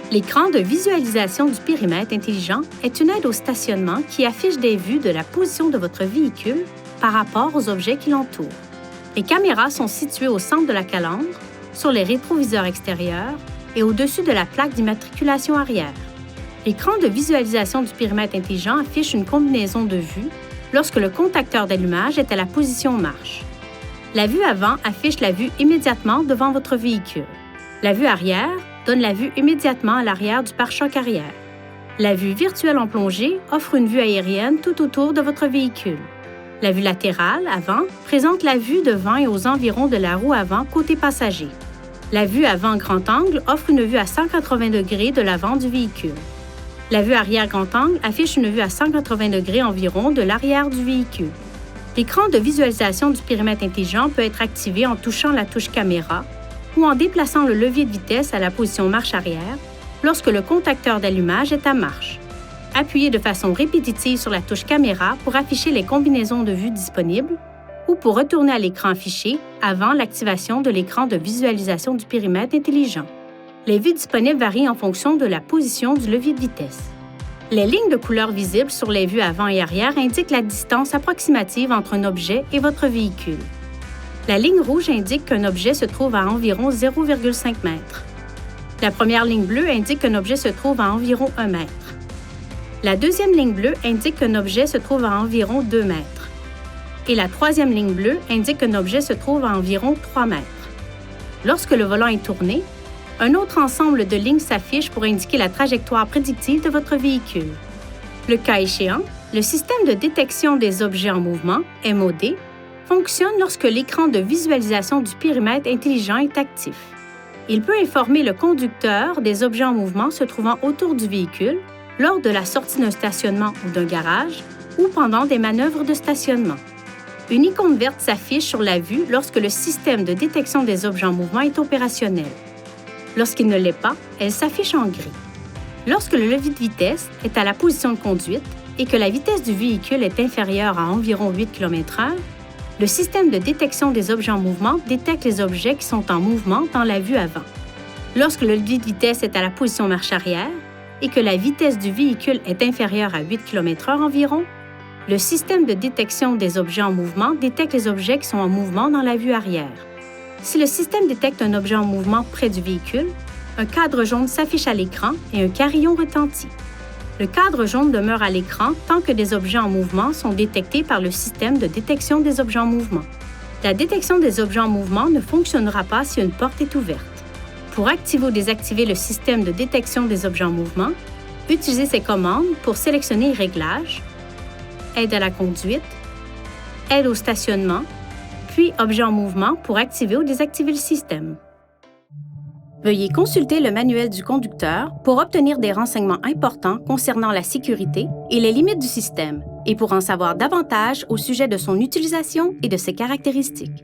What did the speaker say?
L'écran de visualisation du périmètre intelligent est une aide au stationnement qui affiche des vues de la position de votre véhicule par rapport aux objets qui l'entourent. Les caméras sont situées au centre de la calandre, sur les rétroviseurs extérieurs et au-dessus de la plaque d'immatriculation arrière. L'écran de visualisation du périmètre intelligent affiche une combinaison de vues lorsque le contacteur d'allumage est à la position marche. La vue avant affiche la vue immédiatement devant votre véhicule. La vue arrière donne la vue immédiatement à l'arrière du pare-choc arrière. La vue virtuelle en plongée offre une vue aérienne tout autour de votre véhicule. La vue latérale, avant, présente la vue devant et aux environs de la roue avant côté passager. La vue avant grand angle offre une vue à 180 degrés de l'avant du véhicule. La vue arrière grand angle affiche une vue à 180 degrés environ de l'arrière du véhicule. L'écran de visualisation du périmètre intelligent peut être activé en touchant la touche caméra ou en déplaçant le levier de vitesse à la position marche arrière lorsque le contacteur d'allumage est à marche. Appuyez de façon répétitive sur la touche caméra pour afficher les combinaisons de vues disponibles ou pour retourner à l'écran affiché avant l'activation de l'écran de visualisation du périmètre intelligent. Les vues disponibles varient en fonction de la position du levier de vitesse. Les lignes de couleur visibles sur les vues avant et arrière indiquent la distance approximative entre un objet et votre véhicule. La ligne rouge indique qu'un objet se trouve à environ 0,5 m. La première ligne bleue indique qu'un objet se trouve à environ 1 m. La deuxième ligne bleue indique qu'un objet se trouve à environ 2 m. Et la troisième ligne bleue indique qu'un objet se trouve à environ 3 m. Lorsque le volant est tourné, un autre ensemble de lignes s'affiche pour indiquer la trajectoire prédictive de votre véhicule. Le cas échéant, le système de détection des objets en mouvement, MOD, fonctionne lorsque l'écran de visualisation du périmètre intelligent est actif. Il peut informer le conducteur des objets en mouvement se trouvant autour du véhicule lors de la sortie d'un stationnement ou d'un garage ou pendant des manœuvres de stationnement. Une icône verte s'affiche sur la vue lorsque le système de détection des objets en mouvement est opérationnel. Lorsqu'il ne l'est pas, elle s'affiche en gris. Lorsque le levier de vitesse est à la position de conduite et que la vitesse du véhicule est inférieure à environ 8 km/h, le système de détection des objets en mouvement détecte les objets qui sont en mouvement dans la vue avant. Lorsque le levier de vitesse est à la position marche arrière et que la vitesse du véhicule est inférieure à 8 km/h environ, le système de détection des objets en mouvement détecte les objets qui sont en mouvement dans la vue arrière. Si le système détecte un objet en mouvement près du véhicule, un cadre jaune s'affiche à l'écran et un carillon retentit. Le cadre jaune demeure à l'écran tant que des objets en mouvement sont détectés par le système de détection des objets en mouvement. La détection des objets en mouvement ne fonctionnera pas si une porte est ouverte. Pour activer ou désactiver le système de détection des objets en mouvement, utilisez ces commandes pour sélectionner Réglages, Aide à la conduite, Aide au stationnement, puis Objets en mouvement pour activer ou désactiver le système. Veuillez consulter le manuel du conducteur pour obtenir des renseignements importants concernant la sécurité et les limites du système et pour en savoir davantage au sujet de son utilisation et de ses caractéristiques.